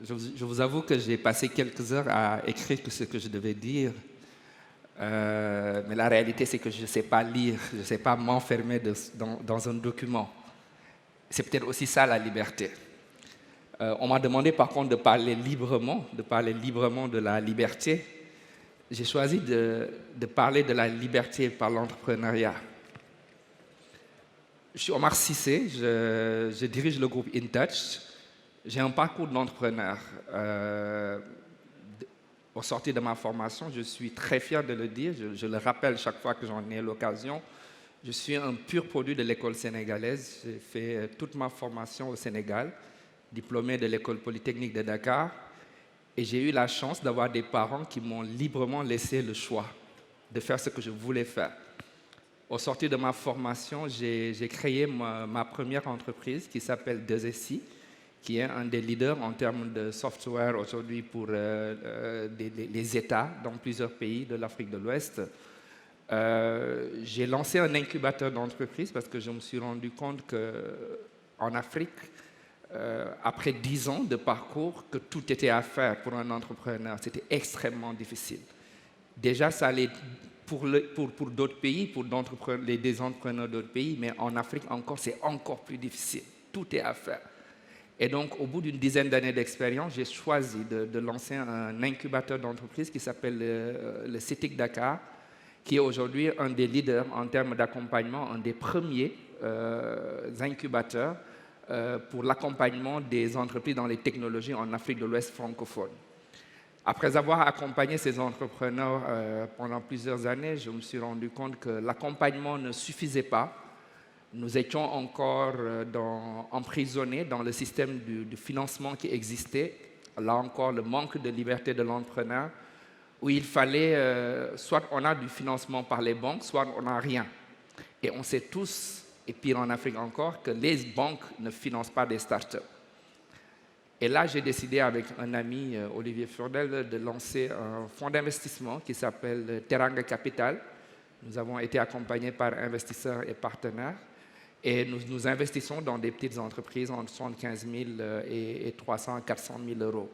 je vous avoue que j'ai passé quelques heures à écrire tout ce que je devais dire. Mais la réalité, c'est que je ne sais pas lire, je ne sais pas m'enfermer dans un document. C'est peut-être aussi ça la liberté. On m'a demandé par contre de parler librement de la liberté. J'ai choisi de parler de la liberté par l'entrepreneuriat. Je suis Omar Cissé, je dirige le groupe InTouch. J'ai un parcours d'entrepreneur. Au sortir de ma formation, je suis très fier de le dire, je le rappelle chaque fois que j'en ai l'occasion. Je suis un pur produit de l'école sénégalaise. J'ai fait toute ma formation au Sénégal, diplômé de l'école polytechnique de Dakar. Et j'ai eu la chance d'avoir des parents qui m'ont librement laissé le choix de faire ce que je voulais faire. Au sortir de ma formation, j'ai créé ma première entreprise qui s'appelle 2SI, qui est un des leaders en termes de software aujourd'hui pour les États dans plusieurs pays de l'Afrique de l'Ouest. J'ai lancé un incubateur d'entreprise parce que je me suis rendu compte qu'en Afrique, après 10 ans de parcours, que tout était à faire pour un entrepreneur. C'était extrêmement difficile. Déjà, ça allait pour d'autres pays, pour des entrepreneurs d'autres pays, mais en Afrique encore, c'est encore plus difficile. Tout est à faire. Et donc, au bout d'une dizaine d'années d'expérience, j'ai choisi de lancer un incubateur d'entreprise qui s'appelle le CETIC Dakar, qui est aujourd'hui un des leaders en termes d'accompagnement, un des premiers incubateurs pour l'accompagnement des entreprises dans les technologies en Afrique de l'Ouest francophone. Après avoir accompagné ces entrepreneurs pendant plusieurs années, je me suis rendu compte que l'accompagnement ne suffisait pas. Nous étions encore emprisonnés dans le système du financement qui existait. Là encore, le manque de liberté de l'entrepreneur, où il fallait, soit on a du financement par les banques, soit on n'a rien. Et on sait tous, et pire en Afrique encore, que les banques ne financent pas des startups. Et là, j'ai décidé avec un ami, Olivier Furdel, de lancer un fonds d'investissement qui s'appelle Teranga Capital. Nous avons été accompagnés par investisseurs et partenaires. Et nous investissons dans des petites entreprises entre 75 000 et 300 400 000 euros.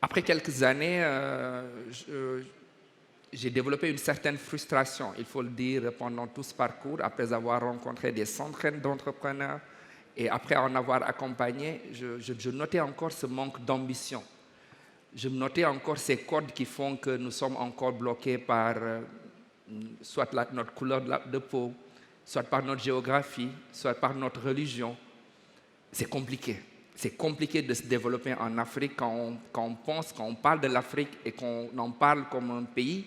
Après quelques années, j'ai développé une certaine frustration, il faut le dire, pendant tout ce parcours, après avoir rencontré des centaines d'entrepreneurs et après en avoir accompagné, je notais encore ce manque d'ambition. Je notais encore ces codes qui font que nous sommes encore bloqués par soit notre couleur de peau, soit par notre géographie, soit par notre religion. C'est compliqué. C'est compliqué de se développer en Afrique quand on parle de l'Afrique et qu'on en parle comme un pays,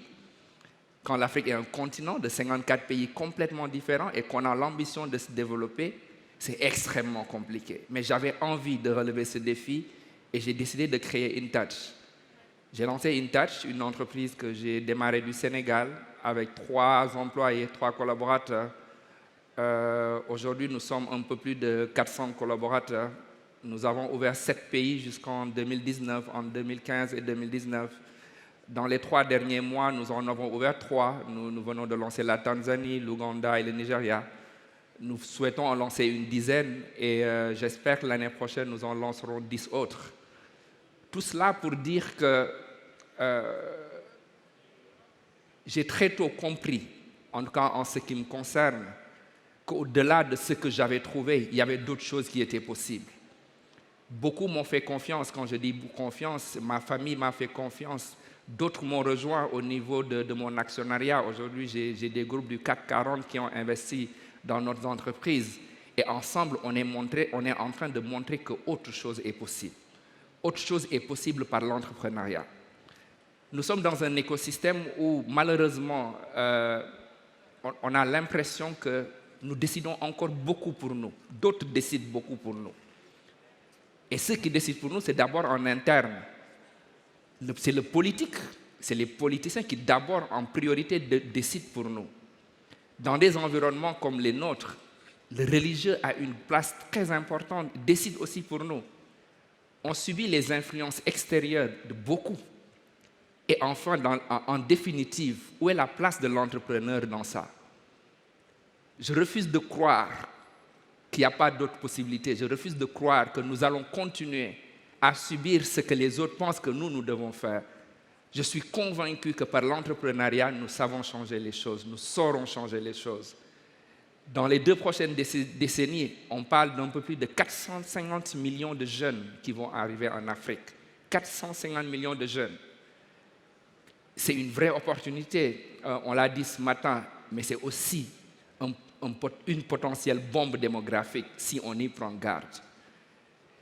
quand l'Afrique est un continent de 54 pays complètement différents et qu'on a l'ambition de se développer, c'est extrêmement compliqué. Mais j'avais envie de relever ce défi et j'ai décidé de créer InTouch. J'ai lancé InTouch, une entreprise que j'ai démarrée du Sénégal avec 3 employés, 3 collaborateurs. Aujourd'hui, nous sommes un peu plus de 400 collaborateurs. Nous avons ouvert 7 pays jusqu'en 2019, en 2015 et 2019. Dans les 3 derniers mois, nous en avons ouvert 3. Nous venons de lancer la Tanzanie, l'Ouganda et le Nigeria. Nous souhaitons en lancer une dizaine et j'espère que l'année prochaine, nous en lancerons 10 autres. Tout cela pour dire que j'ai très tôt compris, en tout cas en ce qui me concerne, qu'au-delà de ce que j'avais trouvé, il y avait d'autres choses qui étaient possibles. Beaucoup m'ont fait confiance. Quand je dis confiance, ma famille m'a fait confiance. D'autres m'ont rejoint au niveau de mon actionnariat. Aujourd'hui, j'ai des groupes du CAC 40 qui ont investi dans notre entreprise. Et ensemble, on est en train de montrer qu'autre chose est possible. Autre chose est possible par l'entrepreneuriat. Nous sommes dans un écosystème où, malheureusement, on a l'impression que nous décidons encore beaucoup pour nous. D'autres décident beaucoup pour nous. Et ceux qui décident pour nous, c'est d'abord en interne. C'est le politique, c'est les politiciens qui d'abord, en priorité, décident pour nous. Dans des environnements comme les nôtres, le religieux a une place très importante, décide aussi pour nous. On subit les influences extérieures de beaucoup. Et enfin, en définitive, où est la place de l'entrepreneur dans ça? Je refuse de croire qu'il n'y a pas d'autres possibilités. Je refuse de croire que nous allons continuer à subir ce que les autres pensent que nous devons faire. Je suis convaincu que par l'entrepreneuriat, nous savons changer les choses, nous saurons changer les choses. Dans les 2 prochaines décennies, on parle d'un peu plus de 450 millions de jeunes qui vont arriver en Afrique. 450 millions de jeunes. C'est une vraie opportunité, on l'a dit ce matin, mais c'est aussi une potentielle bombe démographique si on y prend garde.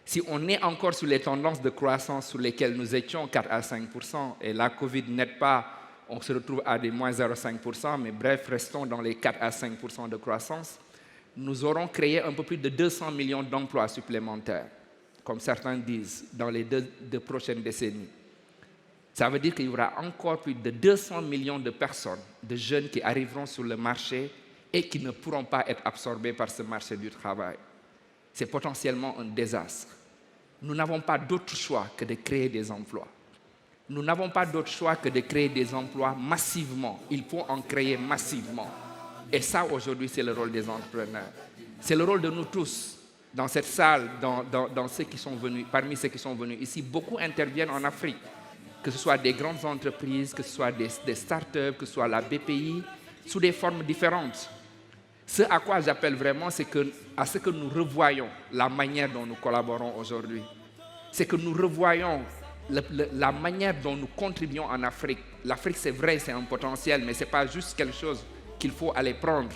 Si on est encore sur les tendances de croissance sur lesquelles nous étions, 4 à 5%, et la Covid n'aide pas, on se retrouve à des moins 0,5%, mais bref, restons dans les 4 à 5% de croissance, nous aurons créé un peu plus de 200 millions d'emplois supplémentaires, comme certains disent, dans les deux prochaines décennies. Ça veut dire qu'il y aura encore plus de 200 millions de personnes, de jeunes qui arriveront sur le marché et qui ne pourront pas être absorbés par ce marché du travail. C'est potentiellement un désastre. Nous n'avons pas d'autre choix que de créer des emplois. Nous n'avons pas d'autre choix que de créer des emplois massivement. Il faut en créer massivement. Et ça, aujourd'hui, c'est le rôle des entrepreneurs. C'est le rôle de nous tous. Dans cette salle, dans ceux qui sont venus, parmi ceux qui sont venus ici, beaucoup interviennent en Afrique. Que ce soit des grandes entreprises, que ce soit des start-up, que ce soit la BPI, sous des formes différentes. Ce à quoi j'appelle vraiment, c'est à ce que nous revoyons la manière dont nous collaborons aujourd'hui. C'est que nous revoyons la manière dont nous contribuons en Afrique. L'Afrique, c'est vrai, c'est un potentiel, mais ce n'est pas juste quelque chose qu'il faut aller prendre.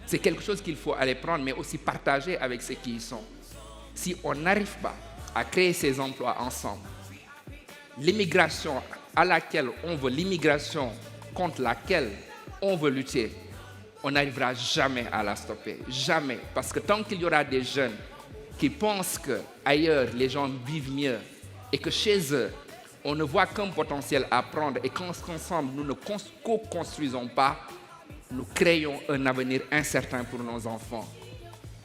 C'est quelque chose qu'il faut aller prendre, mais aussi partager avec ceux qui y sont. Si on n'arrive pas à créer ces emplois ensemble, l'immigration à laquelle on veut, l'immigration contre laquelle on veut lutter, on n'arrivera jamais à la stopper. Jamais. Parce que tant qu'il y aura des jeunes qui pensent qu'ailleurs, les gens vivent mieux et que chez eux, on ne voit qu'un potentiel à prendre et qu'ensemble, nous ne co-construisons pas, nous créons un avenir incertain pour nos enfants.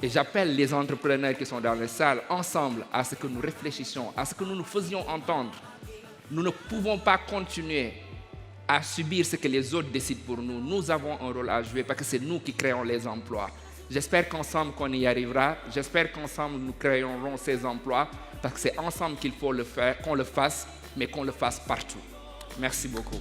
Et j'appelle les entrepreneurs qui sont dans les salles ensemble à ce que nous réfléchissions, à ce que nous nous faisions entendre. Nous ne pouvons pas continuer à subir ce que les autres décident pour nous. Nous avons un rôle à jouer parce que c'est nous qui créons les emplois. J'espère qu'ensemble qu'on y arrivera. J'espère qu'ensemble nous créerons ces emplois parce que c'est ensemble qu'il faut le faire, qu'on le fasse, mais qu'on le fasse partout. Merci beaucoup.